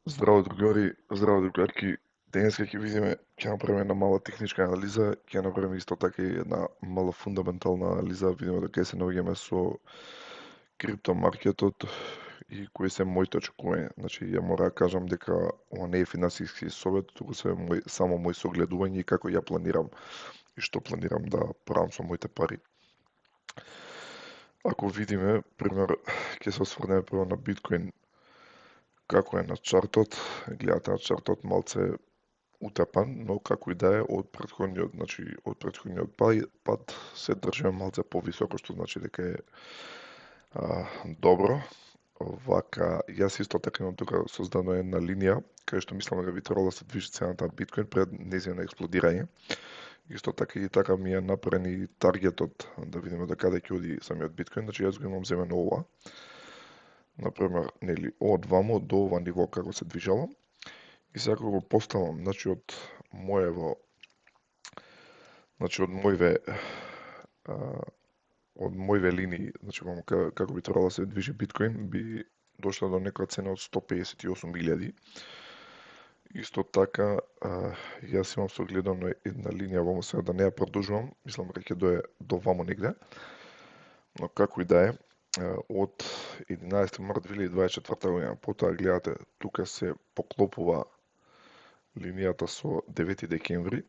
Здраво другари, здраво другарки. Денеска ќе видиме, ќе направиме една мала техничка анализа, ќе направиме исто така и една мала фундаментална анализа, видиме до кај се наоѓаме со криптомаркетот и кои се моите очекувања. Значи, ја мора да кажам дека ова не е финансиски совет, туку се само мои согледувања и како ја планирам и што планирам да правам со моите пари. Ако видиме, пример, ќе се осврнеме прво на биткоин како е на чартот, гледате на чартот малце утепан, но како и да е од претходниот, значи од претходниот пат се држиме малце повисоко, што значи дека е добро. Вака, јас исто така имам тука создадена една линија, кај што мислам дека би требало да се движи цената на биткоин пред нејзино експлодирање. Исто така и така ми е направен и таргетот, да видиме до каде ќе оди самиот биткоин, значи јас го имам земено ова. Например, нели, од вамо до ова ниво како се движало. И сега го поставам, значи од моево, значи од мојве линии, значи како би требало да се движи биткоин, би дошла до некоја цена од 158.000. Исто така, јас имам согледано една линија вамо, сега да не ја продолжувам, мислам дека ќе дое до вамо негде. Но како и да е, од 11 март 2024 година, потоа гледате, тука се поклопува линијата со 9 декември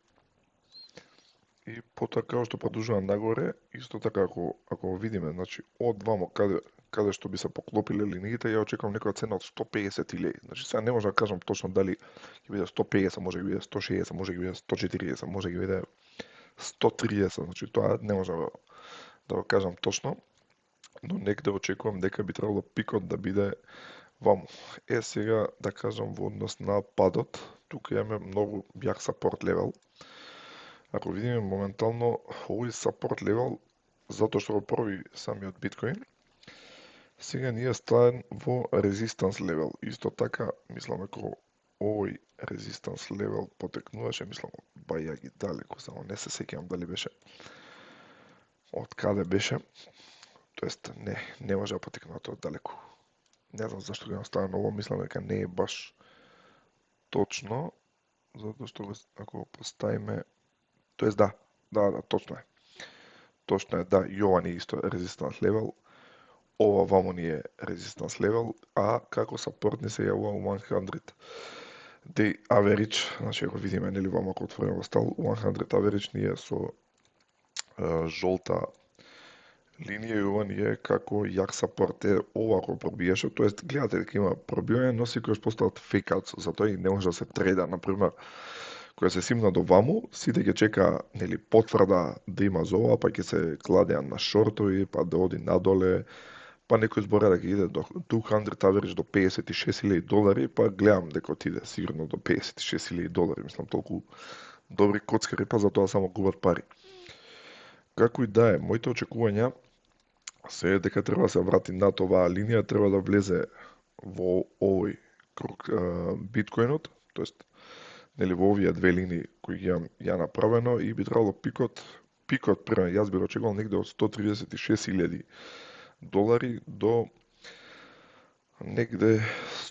и потоа како што продолжува нагоре, исто така ако видиме, значи од вамо каде што би се поклопиле линиите, ја очекувам некоја цена од 150.000. Значи сега не можам да кажам точно дали ќе биде 150, може ќе биде 160, може ќе биде 140, може ќе биде 130, значи тоа не можам да го кажам точно, но некаде очекувам дека би требало пикот да биде ваму. Сега да кажам во однос на падот, тука имаме многу јак сапорт левел. Ако видиме моментално овој сапорт левел, затоа што го проби самиот биткоин, сега ние ставен во резистанс левел. Исто така, мислам ако овој резистанс левел потекнуваше, мислам бајаги далеко, само не се сеќавам дали беше од каде беше, тоест не може да потекнува тоа далеко. Не знам зашто го ставам ово, мислам дека не е баш точно, затоа што ако го поставиме, тоест да, точно е. Точно е, да, и ова не е исто резистанс левел, ова вамо ни е резистанс левел, а како сапорт не се јавува 100 day average, значи ако видиме, нели вамо ако отвориме во стал, 100 average ни е со жолта линија и ова ни е како јак сапорт. Ова ако пробиеше, тоест гледате дека има пробивање, но секогаш постават фейкаутс, затоа и не може да се треда. Например, кога се симна до ваму, сите ќе чека, нели, потврда да има за ова, па ќе се кладеа на шортови, па да оди надоле, па некој збора дека иде до 200 average до $56,000, па гледам дека отиде сигурно до $56,000, мислам толку добри коцкари, па затоа само губат пари. Како и да е, моите очекувања се дека треба да се врати над оваа линија, треба да влезе во овој круг биткоинот, тоест нели во овие две линии кои ги имам ја направено и би требало пикот пример јас би очекувал негде од $136,000 до негде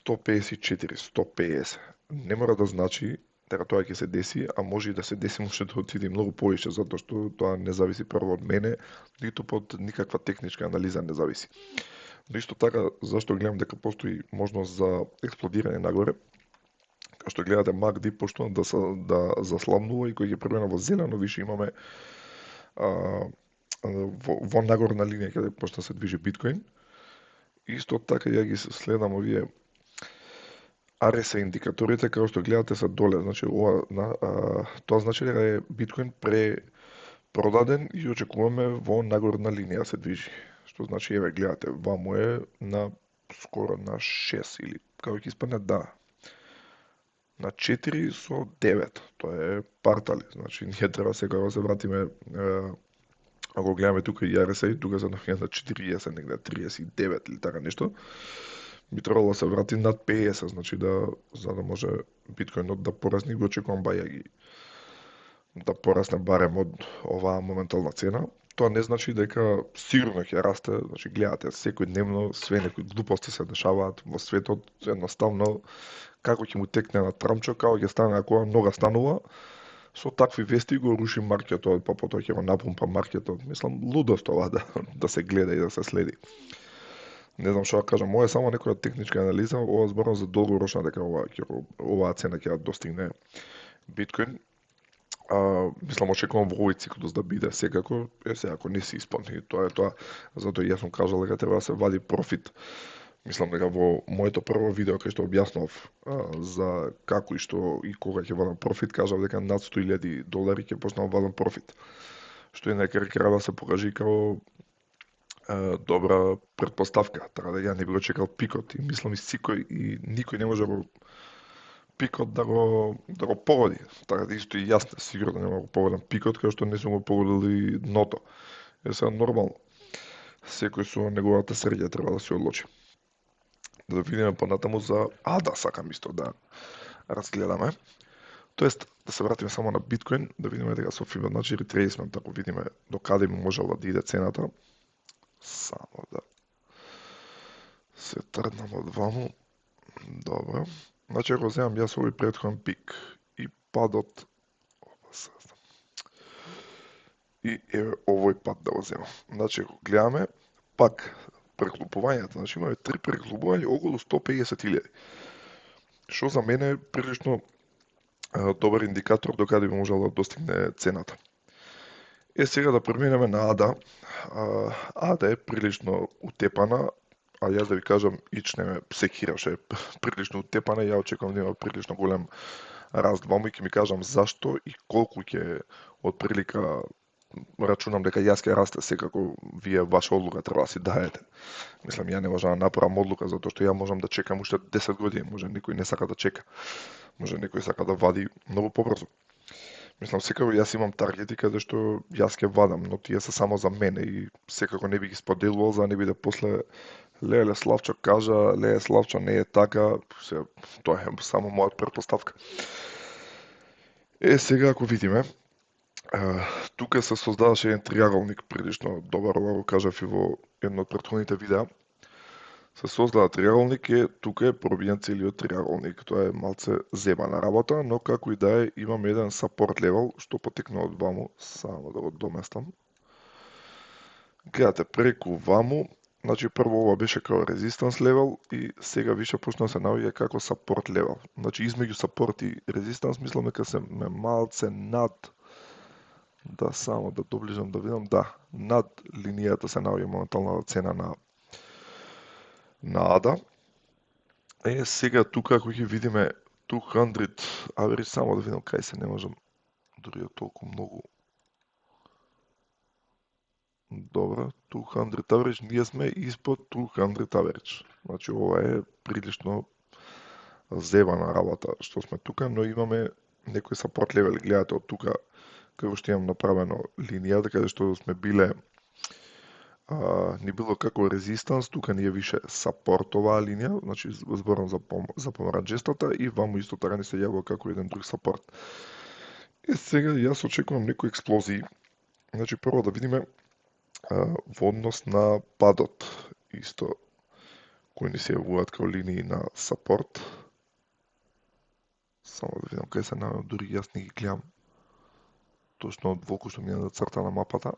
154-150. Не мора да значи дека тоа ќе се деси, а може и да се деси, може да отиде многу повише, затоа што тоа не зависи прво од мене, ниту под никаква техничка анализа не зависи. Но исто така, зашто гледам дека постои можност за експлодирање нагоре, како што гледате MACD почнува да заслабнува и кој ќе премина во зелено, више имаме во нагорна линија каде почна се движи биткоин. Исто така ја ги следам овие RSI индикаторите, како што гледате се доле, значи тоа значи дека е биткоин препродаден и очекуваме во нагорна линија се движи. Што значи, еве гледате, вамо е на скоро на 6 или како ќе испадне, да, на 4 со 9. Тоа е партали, значи ние треба сега да се вратиме, ако гледаме тука и RSI, тука се наоѓа на 40, негде 39 или така нешто, би требало да се врати над 50, значи за да може биткоинот да порасне, го очекувам бајаги да порасне барем од оваа моментална цена. тоа не значи дека сигурно ќе расте, значи гледате секојдневно све некои глупости се дешаваат во светот, едноставно како ќе му текне на трамчо, како ќе стане ако нога станува, со такви вести го руши маркетот, па потоа ќе го напумпа маркетот. Мислам, лудост ова да се гледа и да се следи. Не знам што да кажам, моја само некоја техничка анализа, ова зборам за долгорочна дека оваа цена ќе ја достигне биткоин. Мислам, очекувам во овој циклус да биде секако, сега ако не се исполни, тоа е тоа, затоа јас сум кажал дека треба да се вади профит. Мислам дека во моето прво видео кај што објаснав за како и што и кога ќе вадам профит, кажав дека над $100,000 ќе почнам вадам профит. Што е некако да се покажи како добра претпоставка, така да ја не би го чекал пикот и мислам и никој не може пикот да го погоди. Така да исто и јас сигурно нема го погодам пикот, кај што не сум го погодил и дното. Е сега нормално. Секој со неговата среќа треба да се одлучи. Да видиме понатаму за ADA, сакам исто да разгледаме. Тоест, да се вратиме само на биткоин, да видиме дека со Fibonacci retracement, ако видиме до каде би можела да иде цената. Само да се трднам од ваму. Добро. Значи, ако земам јас овој претходен пик и падот, и овој пат да го земам. Значи, ако гледаме, пак преклупувањата, значи имаме 3 преклупувања околу 150.000. Што за мене е прилично добар индикатор до каде би можела да достигне цената. Сега да преминеме на ADA. ADA е прилично утепана, а јас да ви кажам, ичнеме секираше прилично утепана, ја очекувам да има прилично голем раст ваму и ќе ми кажам зашто и колку ќе од прилика рачунам дека јас ќе расте, секако вие ваша одлука треба да си даете. Мислам, ја не можам да направам одлука затоа што ја можам да чекам уште 10 години, може некој не сака да чека. Може некој сака да вади многу побрзо. Мислам, секако јас имам таргети каде што јас ќе вадам, но тие се само за мене и секако не би ги споделувал за да не биде после леле Славчо кажа, леле Славчо не е така, тоа е само мојата претпоставка. Сега ако видиме, тука се создаваше еден триаголник прилично добар, ова го кажав и во едно од претходните видеа. Се создава триаголник тука е пробиен целиот триаголник. Тоа е малце зебана работа, но како и да е, имаме еден support level што потекнува од ваму, само да го доместам. Гледате преку ваму, значи прво ова беше како resistance level и сега више почна да се наоѓа како support level. Значи измеѓу support и resistance мислам дека се малце над, да само да доближам да видам, да, над линијата се наоѓа моменталната цена на ADA. Сега тука ако ќе видиме 200 average, само да видам кај се, не можам дури да толку многу. Добро, 200 average, ние сме испод 200 average. Значи ова е прилично зебана работа што сме тука, но имаме некој support level. Гледате од тука како што имам направено линијата каде што сме биле ни било како резистанс, тука ни е више сапорт оваа линија, значи зборам за помаранџестата и ваму исто така ни се јавува како еден друг сапорт. Сега јас очекувам некои експлозии. Значи прво да видиме во однос на падот, исто кои ни се јавуваат како линии на сапорт. Само да видам кај се наоѓа, дури јас не ги гледам точно од волку што ми е нацртана мапата.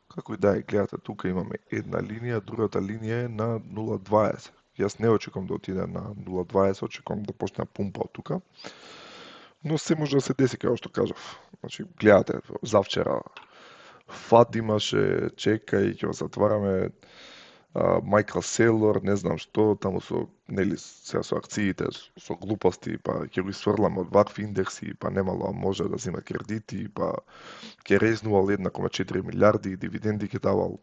Како и да е, гледате, тука имаме една линија, другата линија е на 0.20. Јас не очекувам да отиде на 0.20, очекувам да почне пумпа од тука. Но се може да се деси, како што кажав. Значи, гледате, завчера фат имаше, чекај, ќе го затвараме, Майкл Сейлор, не знам што, таму со, нели, сега со акциите, со глупости, па ќе го сврламе од вакви индекси, па немало може да зема кредити, па ќе резнувал 1,4 милиарди, дивиденди ќе давал.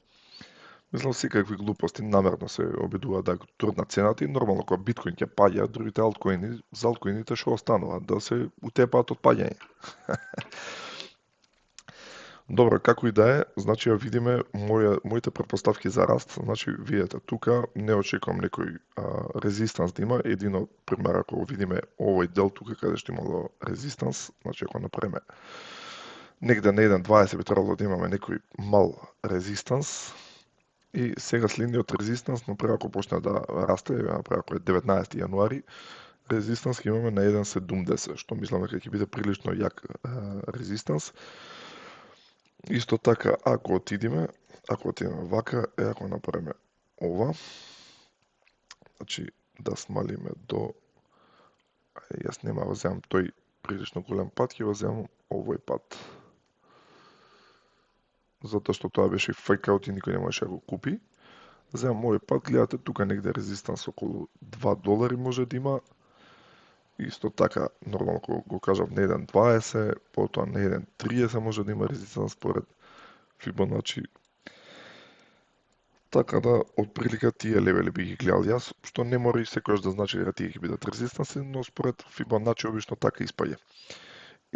Мислам, секакви глупости намерно се обидува да турнат цената и нормално кога биткоин ќе паѓа, другите алткоини, за алткоините што останува, да се утепаат од паѓање. Добро, како и да е, значи ја видиме моите претпоставки за раст, значи видите тука не очекувам некој резистанс да има, едино пример ако видиме овој дел тука каде што имало резистанс, значи ако направиме Негде на 1.20 би требало да имаме некој мал резистанс. И сега следниот резистанс, но преако почне да расте, преако е 19 јануари, резистанс ќе имаме на 1.70, што мислам дека ќе биде прилично јак резистанс. Исто така, ако отидеме вака, ако направиме ова, значи да смалиме до, јас нема го земам тој прилично голем пат, ќе го земам овој пат. Затоа што тоа беше фейкаут и никој не можеше да го купи. Земам овој пат, гледате тука негде резистанс околу $2 може да има. Исто така, нормално го кажав на 1.20, потоа на 1.30 може да има резистанс според Фибоначи. Така да, отприлика тие левели би ги гледал јас, што не мора и секојаш да значи дека тие ќе бидат резистанси, но според Фибоначи обично така испаѓа.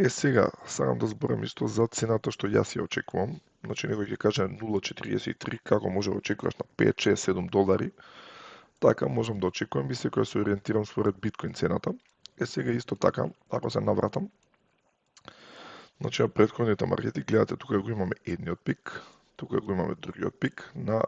Сега, сакам да зборам исто за цената што јас ја очекувам. Значи, некој ќе каже 0.43, како може да очекуваш на 5, 6, $7? Така, можам да очекувам и секој се ориентирам според биткоин цената. Сега исто така, ако се навратам, значи на претходните маркети, гледате, тука го имаме едниот пик, тука го имаме другиот пик на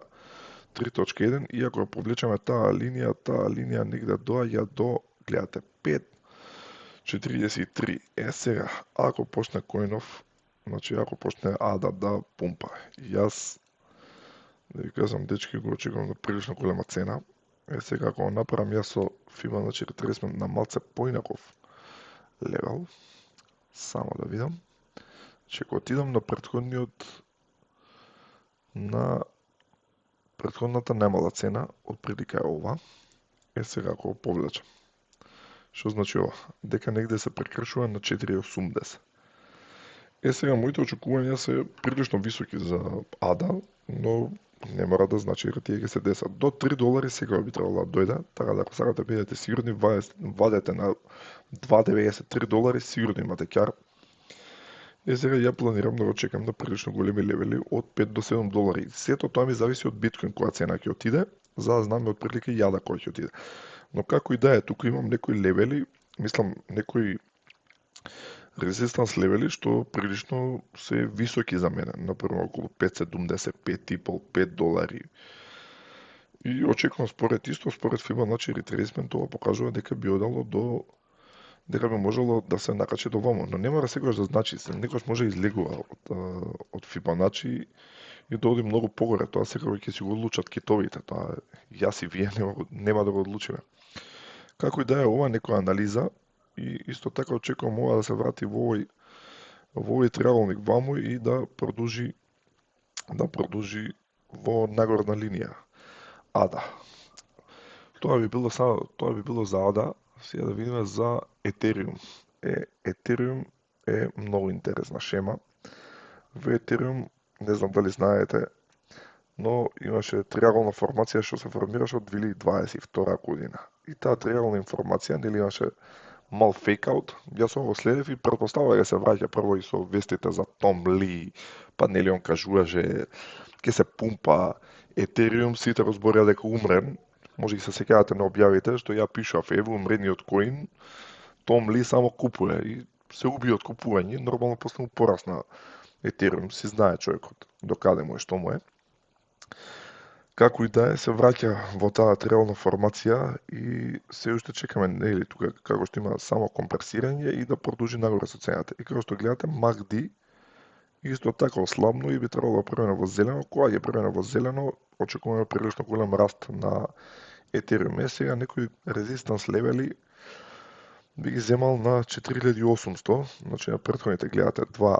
3.1 и ако повлечеме таа линија негде доаѓа до, гледате, 5.43. Сега, ако почне коинов, значи ако почне ADA да пумпа, јас, да ви кажам, дечки, го очекувам на прилично голема цена. Сега, ако го направам јас со Fibonacci retracement на малце поинаков левел, само да видам, че ако отидам на претходната немала цена, отприлика е ова. Сега ако го повлечам. Што значи ова? Дека негде се прекршува на 4.80. Сега моите очекувања се прилично високи за ADA, но не мора да значи дека тие ќе се десат. До $3 сега би требало да дојде, така да ако сакате да бидете сигурни, вадете на 2.93 $, сигурно имате ќар. Сега ја планирам да го чекам на прилично големи левели од 5 до $7. Сето тоа ми зависи од биткоин која цена ќе отиде, за да знаме отприлика јада кој ќе отиде. Но како и да е, тука имам некои левели, мислам некои резистанс левели што прилично се високи за мене, например околу 5.70, 5.5, $5. И очекувам според Fibonacci retracement, това покажува дека би одало до дека би можело да се накачи до вамо, но не мора секогаш да значи, некогаш може излегува од Fibonacci и да оди многу погоре, тоа секогаш ќе си го одлучат китовите, тоа јас и вие нема да го одлучиме. Како и да е, ова некоја анализа и исто така очекувам ова да се врати во овој триаголник ваму и да продолжи во нагорна линија. ADA. Тоа би било за ADA. Сега да видиме за Ethereum. Ethereum е многу интересна шема. Во Ethereum, не знам дали знаете, но имаше триаголна формација што се формираше од 2022 година. И таа триаголна информација, нели имаше мал фейкаут, јас го следев и претпоставува дека се враќа прво и со вестите за Том Ли, па нели он кажуваше ќе се пумпа Ethereum, сите разборија дека умрен. Може и се сеќавате на објавите што ја пишав, ево умрениот коин, Том Ли само купува и се уби од купување, нормално после му порасна Ethereum, си знае човекот докаде му е, што му е. Како и да е, се враќа во таа триаголна формација и се уште чекаме, нели, тука како што има само компресирање и да продолжи нагоре со цената. И како што гледате, MACD исто така ослабно и би требало да премине во зелено. Кога ќе премине во зелено, очекуваме прилично голем раст на Ethereum. Сега некои резистанс левели би ги земал на 4800, значи на претходните гледате два.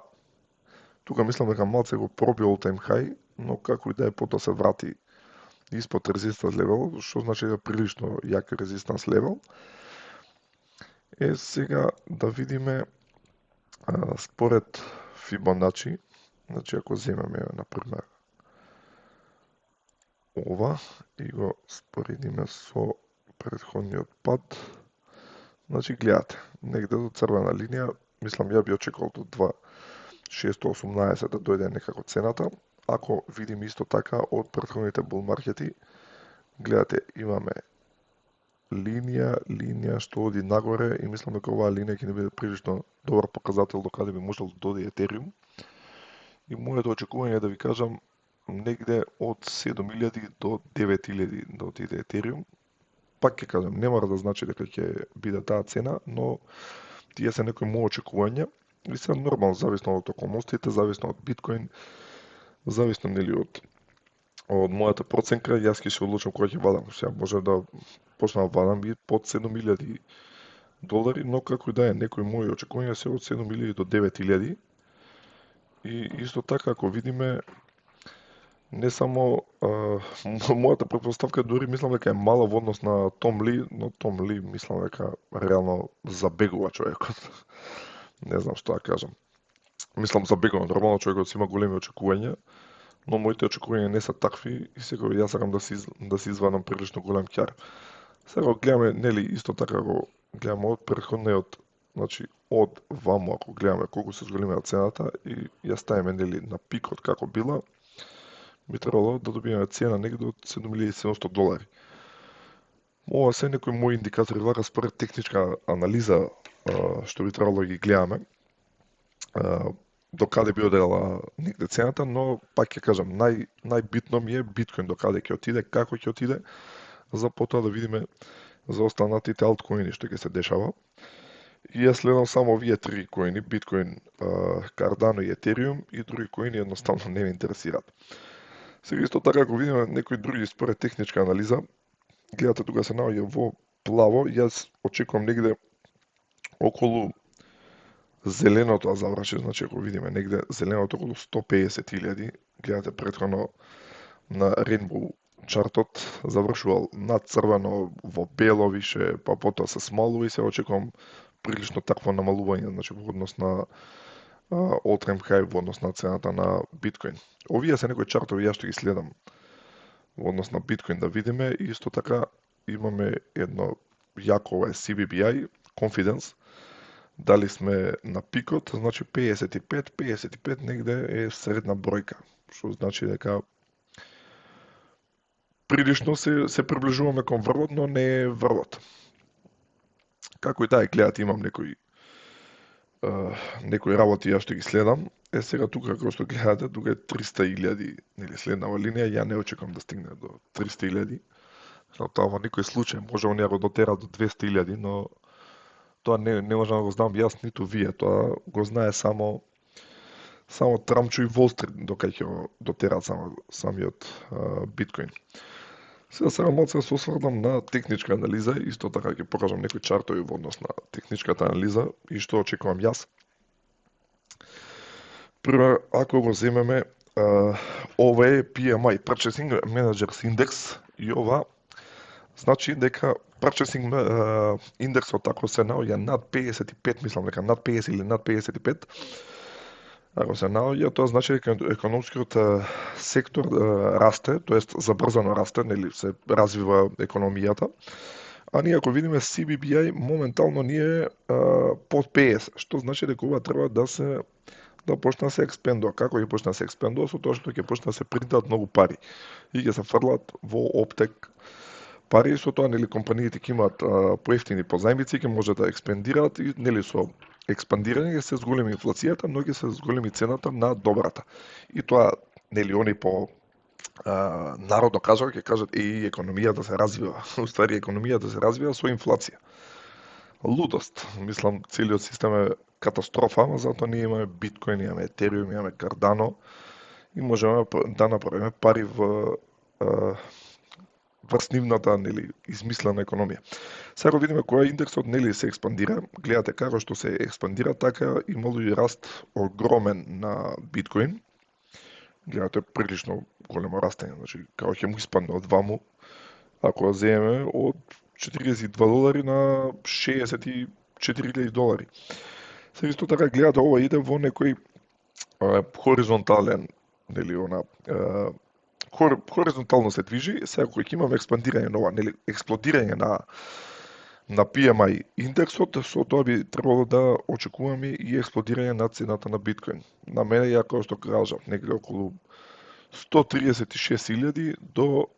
Тука мислам дека малце го проби all time high, но како и да е потоа се врати испод резистанс левел, што значи да прилично јак резистанс левел. Сега да видиме според Fibonacci, значи ако земеме например ова и го споредиме со претходниот пат, значи гледате, негде до црвена линија, мислам ја би очекувал до 2.618 да дојде некако цената. Ако видиме исто така од претходните бул маркети, гледате имаме линија што оди нагоре и мислам дека оваа линија ќе ни биде прилично добар показател до каде би можел да дојде Ethereum. и моето очекување е да ви кажам негде од 7000 до 9000 да отиде Етериум. Пак ќе кажам, не мора да значи дека ќе биде таа цена, но тие се некои мои очекувања и се нормално зависно од околностите, зависно од биткоин, зависно нели од мојата проценка, јас ќе се одлучам кога ќе вадам. Сега може да почнам да вадам и под 7000 долари, но како и да е, некои мои очекувања се од 7000 до 9000. И исто така, ако видиме, не само мојата претпоставка дури мислам дека е мала во однос на Том Ли, но Том Ли мислам дека реално забегува човекот. Не знам што да кажам. Мислам забегува, нормално човекот си има големи очекувања, но моите очекувања не се такви и секој јас сакам да си извадам прилично голем ќар. Сега гледаме, нели, исто така го гледаме од претходниот, значи од ваму ако гледаме колку се зголемила цената и ја ставиме нели на пикот како била, би требало да добиеме цена негде од 7700 долари. Ова се некои мои индикатори вака според техничка анализа што би требало да ги гледаме. До каде би одела негде цената, но пак ќе кажам, најбитно ми е биткоин до каде ќе отиде, како ќе отиде, за потоа да видиме за останатите алткоини што ќе се дешава. И јас следам само овие три коини, биткоин, Cardano и Ethereum, и други коини едноставно не ме интересираат. Сега исто така, ако видиме некои други според техничка анализа, гледате тука се наоѓа во плаво, јас очекувам негде околу зеленото да заврши, значи ако видиме негде зеленото околу 150.000, гледате претходно на Rainbow чартот завршувал над црвено во бело више, па потоа се смалува и се очекувам прилично такво намалување, значи во однос на all-time high во однос на цената на биткоин. Овие се некои чартови јас што ги следам во однос на биткоин да видиме и исто така имаме едно јако ова е CBBI Confidence. Дали сме на пикот, значи 55 негде е средна бројка, што значи дека прилично се приближуваме кон врвот, но не е врвот. Како и да е, гледате, имам некои работи јас што ги следам. Сега тука како што гледате, тука е 300.000, нели следнава линија, ја не очекувам да стигне до 300.000. Тоа во никој случај може оние го дотера до 200.000, но тоа не можам да го знам јас ниту вие, тоа го знае само Трамчо и Волстрит докај ќе го дотераат самиот биткоин. Сега малце се осврдам на техничка анализа, исто така ќе покажам некои чартови во однос на техничката анализа и што очекувам јас. Прво, ако го земеме, ова е PMI, Purchasing Managers Index, и ова значи дека Purchasing индексот ако се наоѓа над 55, мислам дека над 50 или над 55, ако се наоѓа, тоа значи дека економскиот сектор расте, тоест забрзано расте, нели се развива економијата. А ние ако видиме CBBI, моментално ние под 50, што значи дека ова треба да почне да се експендува. Како ќе почне да се експендува? Со тоа што ќе почне да се принтат многу пари и ќе се фрлат во оптек пари, со тоа нели компаниите ќе имаат поевтини позајмици, ќе можат да експандираат и нели со експандирање ќе се зголеми инфлацијата, но ќе се зголеми цената на добрата. И тоа нели они по народно кажува, ќе кажат економијата се развива. Уствари економијата се развива со инфлација. Лудост. Мислам целиот систем е катастрофа, ама затоа ние имаме биткоин, имаме Ethereum, имаме Cardano и можеме да направиме пари врз нивната нели измислена економија. Сега видиме кој индексот нели се експандира, гледате како што се експандира, така имало и раст огромен на биткоин. Гледате прилично големо растење, значи како ќе му испадне од ваму, ако земеме од 42 долари на 64.000 долари. Сега исто така гледате ова иде во некој хоризонтален, нели хоризонтално се движи. Сега кога ќе имаме експандирање на ова, нели експлодирање на PMI индексот, со тоа би требало да очекуваме и експлодирање на цената на биткоин. На мене ја како што кажав, негде околу 136.000 до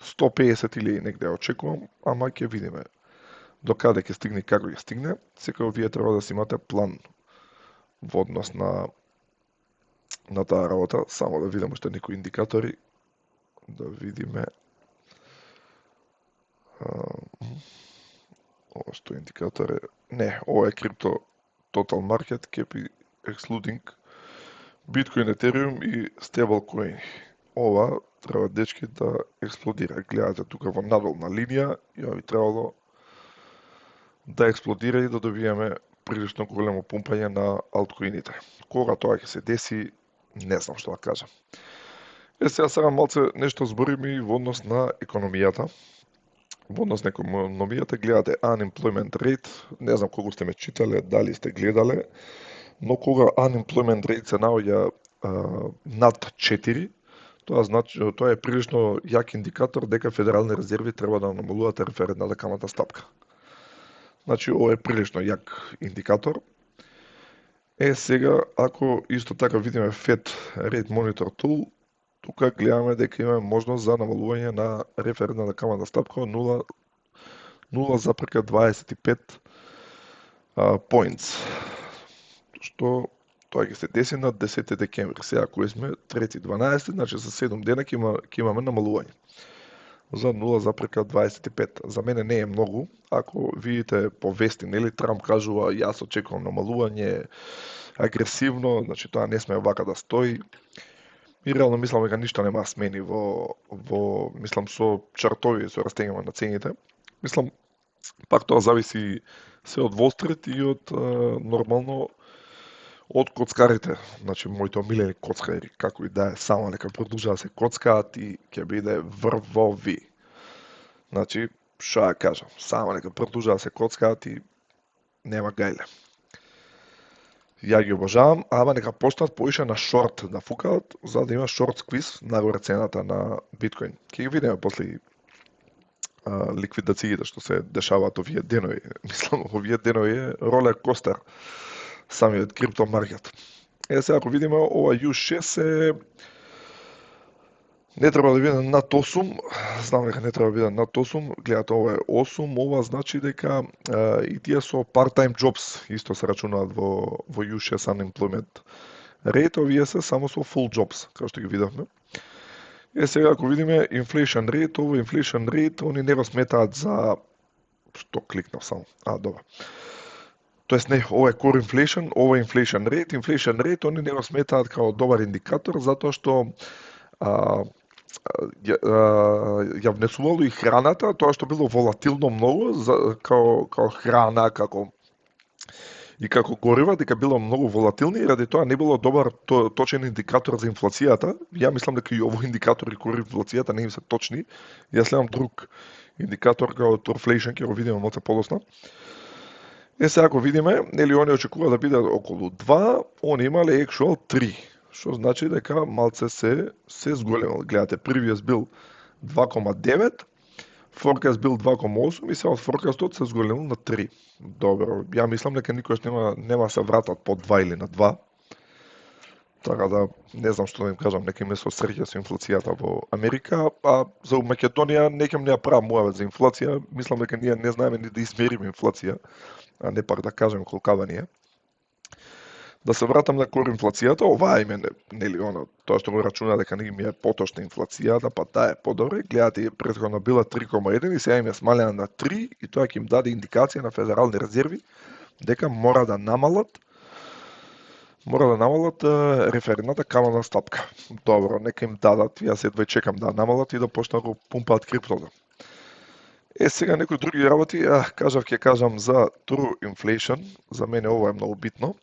150.000 негде очекувам, ама ќе видиме до каде ќе стигне и како ќе стигне. Секако вие треба да си имате план во однос на на таа работа, само да видиме уште некои индикатори, да видиме ова што индикатор е, не, ова е крипто total market cap excluding Bitcoin, Ethereum и stablecoin. Ова треба дечки да експлодира. Гледате тука во надолна линија и ова би требало да експлодира и да добиеме прилично големо пумпање на алткоините. Кога тоа ќе се деси, не знам што да кажам. Сега малце нешто збориме и во однос на економијата. Во однос на економијата гледате unemployment rate, не знам колку сте ме читале, дали сте гледале, но кога unemployment rate се наоѓа над 4, тоа е прилично јак индикатор дека федерални резерви треба да намалуваат референтната каматна стапка. Значи, ова е прилично јак индикатор. Сега, ако исто така видиме Fed Rate Monitor Tool, тука гледаме дека имаме можност за намалување на референтната каматна стапка од 0,25 points, што тоа ќе се деси на 10 декември. Сега кој сме 3.12, значи за 7 дена ќе имаме намалување за 0,25. За мене не е многу. Ако видите по вести, нели Трамп кажува јас очекувам намалување агресивно, значи тоа не сме вака да стои. И реално мислам дека ништо нема смени во мислам со чартови, со растењето на цените. Мислам пак тоа зависи се од Wall Street и од нормално од коцкарите, значи моите омилени коцкари, како и да е, само нека продолжат да се коцкаат и ќе биде врвови. Значи, што ја кажам, само нека продолжат да се коцкаат и нема гајле. Ја ги обожавам, ама нека почнат поише на шорт да фукаат, за да има шорт сквиз нагоре цената на биткоин. Ќе ги видиме после ликвидациите што се дешаваат овие денови. Мислам, овие денови е ролер костер самиот крипто маркет. Сега ако видиме ова U6 е не треба да биде над 8, знам дека не треба да биде над 8, гледате ова е 8, ова значи дека и тие со part-time jobs исто се рачунаат во U6 unemployment rate, овие се само со full jobs, како што ги видовме. Сега ако видиме inflation rate, ова inflation rate, они не го сметаат за што кликнав само. Добро. Тоест не, ова е core inflation, ова е inflation rate, они не го сметаат као добар индикатор, затоа што ја внесувало и храната, тоа што било волатилно многу, као храна, како горива, дека било многу волатилни и ради тоа не било добар точен индикатор за инфлацијата. Ја мислам дека и овој индикатор и кори инфлацијата не им се точни. Ја следам друг индикатор као Torflation, ќе го видиме малку подоцна. Сега ако видиме, нели они очекува да биде околу 2, они имале actual 3, што значи дека малце се зголемил. Гледате, previous бил 2,9, forecast бил 2,8 и сега од forecastот се зголемил на 3. Добро, ја мислам дека никош нема се вратат по 2 или на 2. Така да, не знам што да им кажам, нека им е со среќа со инфлацијата во Америка, а за Македонија некам не ја правам муавет за инфлација, мислам дека ние не знаеме ни да измериме инфлација, а не пак да кажем колкава ни е. Да се вратам на кор инфлацијата, оваа име нели тоа што го рачуна дека не ми е поточна инфлацијата, па таа е подобра. Гледате, претходно била 3,1 и сега им е смалена на 3 и тоа ќе им даде индикација на федерални резерви дека мора да намалат референтната каматна стапка. Добро, нека им дадат, јас едва чекам да намалат и да почнат го пумпаат криптото. Сега некои други работи, ќе кажам за true inflation, за мене ова е многу битно.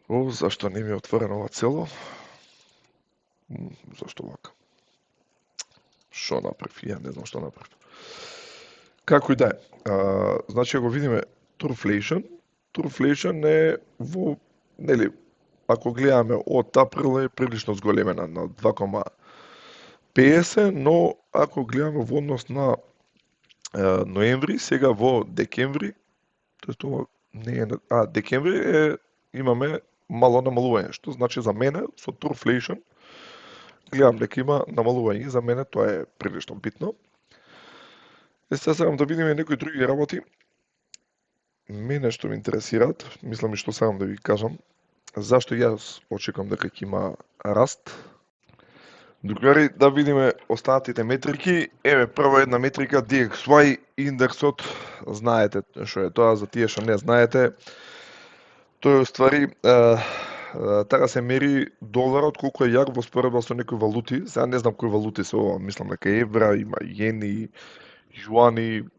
Зашто не ми е отворено ова цело? Зашто вака? Шо направив? Ја не знам што направив. Како и да е. Значи, ако видиме Turflation е во, нели, ако гледаме од април е прилично зголемена на 2,50, но ако гледаме во однос на ноември, сега во декември, тоест ова не е, декември имаме мало намалување, што значи за мене со Turflation гледам дека има намалување и за мене тоа е прилично битно. Сега сакам да видиме некои други работи. Мене што ме интересираат, мислам и што сакам да ви кажам, Зашто јас очекувам дека ќе има раст? Другари, да видиме останатите метрики. Еве, прва една метрика, DXY индексот, знаете што е тоа, за тие што не знаете. Тој уствари така се мери доларот колку е јак во споредба со некои валути. Сега не знам кои валути се ова, мислам дека евра, има јени, јуани,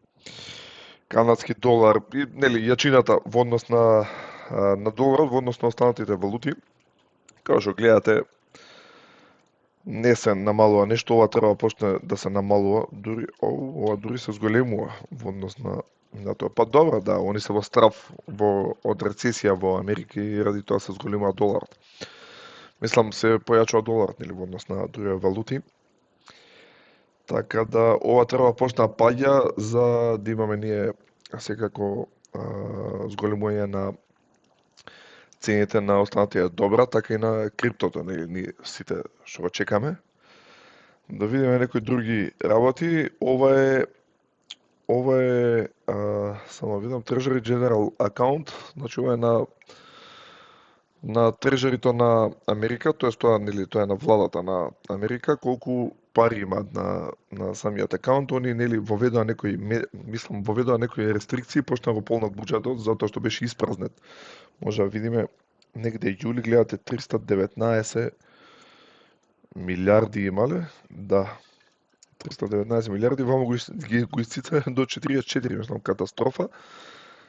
канадски долар, и, нели, јачината во однос на доларот во однос на останатите валути. Како што гледате, не се намалува нешто, ова треба почне да се намалува, дури ова дури се зголемува во однос на тоа. Па добро, да, они се во страв од рецесија во Америка и ради тоа се зголемува доларот. Мислам се појачува доларот, нели, во однос на други валути. Така да ова треба почне да паѓа за да имаме ние секако зголемување на цените на останатите добра, така и на криптото, нели, ние сите што го чекаме. Да видиме некои други работи. Ова е само видам Treasury General Account, значи ова е на трежерито на Америка, тоест тоа, нели, тоа е на владата на Америка, колку пари имаат на самиот акаунт. Они, нели, воведоа некои рестрикции, почна го полнат буџетот затоа што беше испразнет. Може да видиме негде јули, гледате 319 милиарди имале, да. 319 милиарди, вамо го исцица до 44, мислам, катастрофа.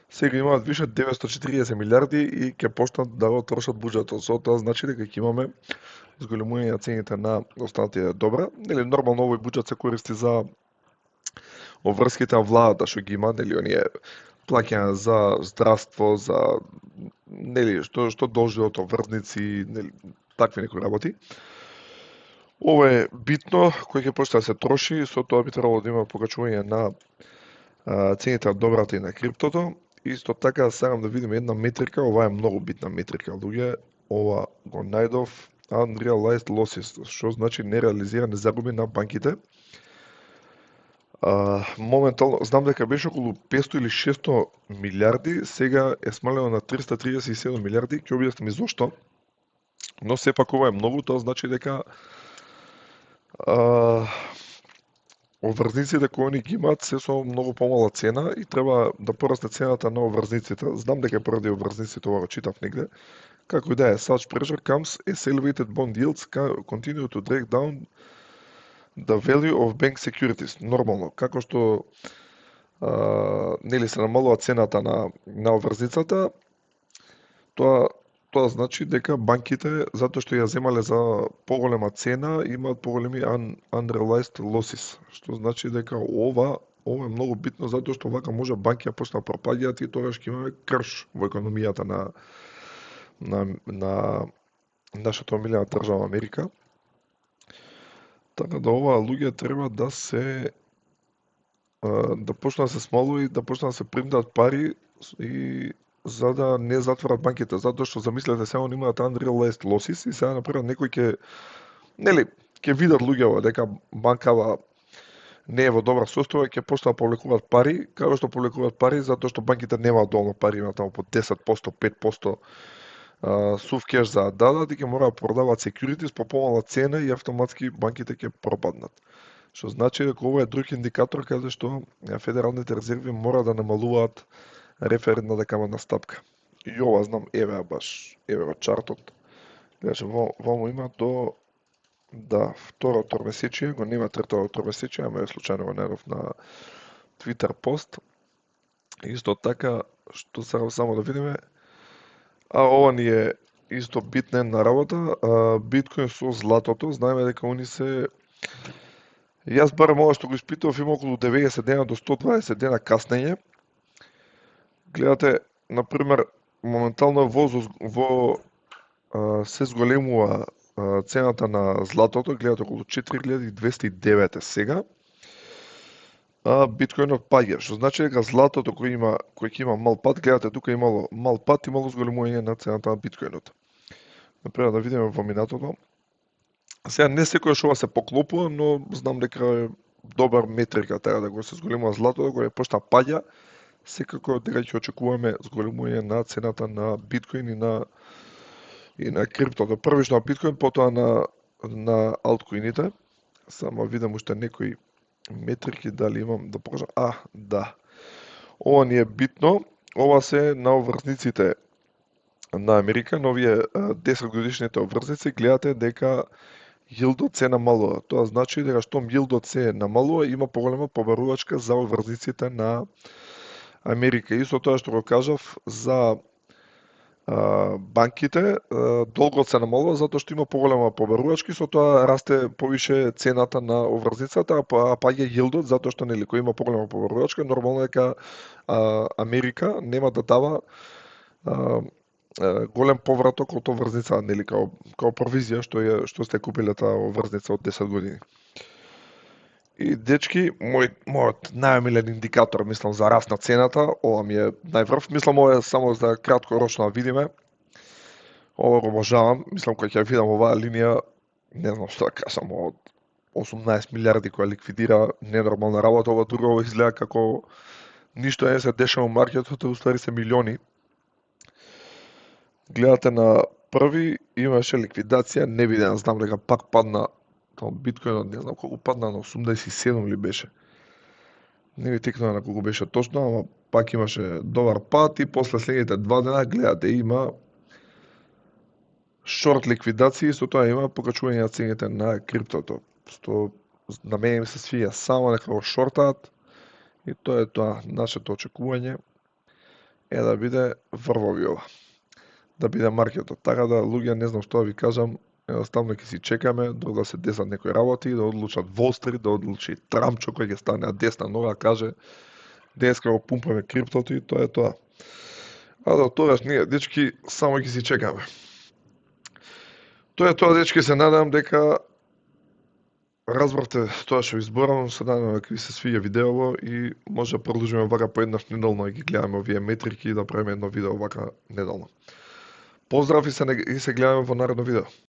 Сега имаат више 940 милиарди и ќе почнат да го трошат буџетот. Со тоа значи дека ќе имаме зголемување на цените на останатите добра. Нели, нормално овој буџет се користи за обврските на владата што ги има, нели, оние плаќања за здравство, за, нели, што должи од врзници, нели, такви некои работи. Ова е битно, кој ќе почне да се троши, со тоа би требало да има покачување на цените на добрата и на криптото. Исто така сакам да видиме една метрика, ова е многу битна метрика, луѓе, ова го најдов unrealized losses, што значи нереализирани загуби на банките. Моментално, знам дека беше околу 500 или 600 милиарди, сега е смалено на 337 милиарди, ќе објаснам и зошто. Но сепак ова е многу, тоа значи дека обврзниците кои они ги имаат се со многу помала цена и треба да порасне цената на обврзниците. Знам дека поради обврзниците ова го читав негде. Како и да е, such pressure comes as elevated bond yields continue to drag down the value of bank securities. Нормално, како што нели се намалува цената на обврзницата, тоа значи дека банките, затоа што ја земале за поголема цена, имаат поголеми unrealized losses, што значи дека ова е многу битно, затоа што вака може банки да почнат пропаѓаат и тогаш ќе имаме крш во економијата на нашата омилена држава Америка. Така да ова луѓе треба да се да почнат да се смалува и да почнат да се примтат пари и за да не затворат банките, затоа што замислете сега они имаат unrealized losses и сега например некој ќе видат луѓето дека банкава не е во добра состојба, ќе почнат да повлекуваат пари, како што повлекуваат пари затоа што банките немаат доволно пари, имаат таму по 10%, 5% сув кеш за да дадат и ќе мора да продаваат securities по помала цена и автоматски банките ќе пропаднат. Што значи дека ова е друг индикатор каде што федералните резерви мора да намалуваат референтната каматна стапка. И ова знам, еве го чартот. Гледаше, вамо има до второ тромесечие, го нема трето тромесечие, ама случајно го најдов на Twitter пост. Исто така, што сакам само да видиме, ова ни е исто битна една работа, биткоин со златото, знаеме дека они се, јас барем ова што го испитував, има околу 90 дена до 120 дена каснење. Гледате, например, моментално се зголемува цената на златото, гледате околу 4209 сега, а биткоинот паѓа, што значи дека златото кој ќе има мал пат, гледате тука имало мал пат, имало зголемување на цената на биткоинот. Например, да видиме во минатото. Сега не секојаш ова се поклопува, но знам дека е добар метрика така да го се зголемува златото, кога почна паѓа, секако дека ќе очекуваме зголемување на цената на биткоин и на и на криптото. Првично на биткоин, потоа на алткоините. Само видам уште некои метрики дали имам да покажам. Да. Ова ни е битно. Ова се на обврзниците на Америка, новие 10 годишните обврзници, гледате дека јилдот се намалува. Тоа значи дека штом јилдот се намалува, има поголема побарувачка за обврзниците на Америка. Исто тоа што го кажав за банките, долгот се намалува затоа што има поголема побарувачки, со тоа расте повише цената на обврзницата, а паѓа јилдот затоа што нели кој има поголема побарувачка, нормално е дека Америка нема да дава голем повраток од обврзница, нели као провизија што сте купиле таа обврзница од 10 години. И дечки, мојот најомилен индикатор, мислам, за раст на цената, ова ми е најврв, мислам ова е само за краткорочно да видиме. Ова го обожавам, мислам кога ќе видам оваа линија, не знам што да кажам, од 18 милиарди која ликвидира ненормална работа, ова друго изгледа како ништо не се дешава во маркетот, уствари се милиони. Гледате на први имаше ликвидација, не виден, знам дека пак падна биткоинот, не знам колку падна, на 87 ли беше. Не ви текнува на колку беше точно, ама пак имаше добар пат и после следните 2 дена гледате има шорт ликвидации, со тоа има покачување на цените на криптото. Што на мене ми се свија само нека го шортаат и тоа е тоа. Нашето очекување е да биде врвови ова. Да биде маркетот. Така да, луѓе, не знам што да ви кажам, едноставно ќе си чекаме док да се десат некои работи, да одлучат Wall Street, да одлучи Трамчо кој ќе стане на десна нога, каже денеска го пумпаме криптото и тоа е тоа. А до тогаш ние, дечки, само ќе си чекаме. Тоа е тоа, дечки, се надевам дека разбравте тоа што ви зборам, се надевам дека ви се свиѓа видеово и може да продолжиме вака поеднаш неделно и ги гледаме овие метрики и да правиме едно видео вака неделно. Поздрав и се гледаме во наредно видео.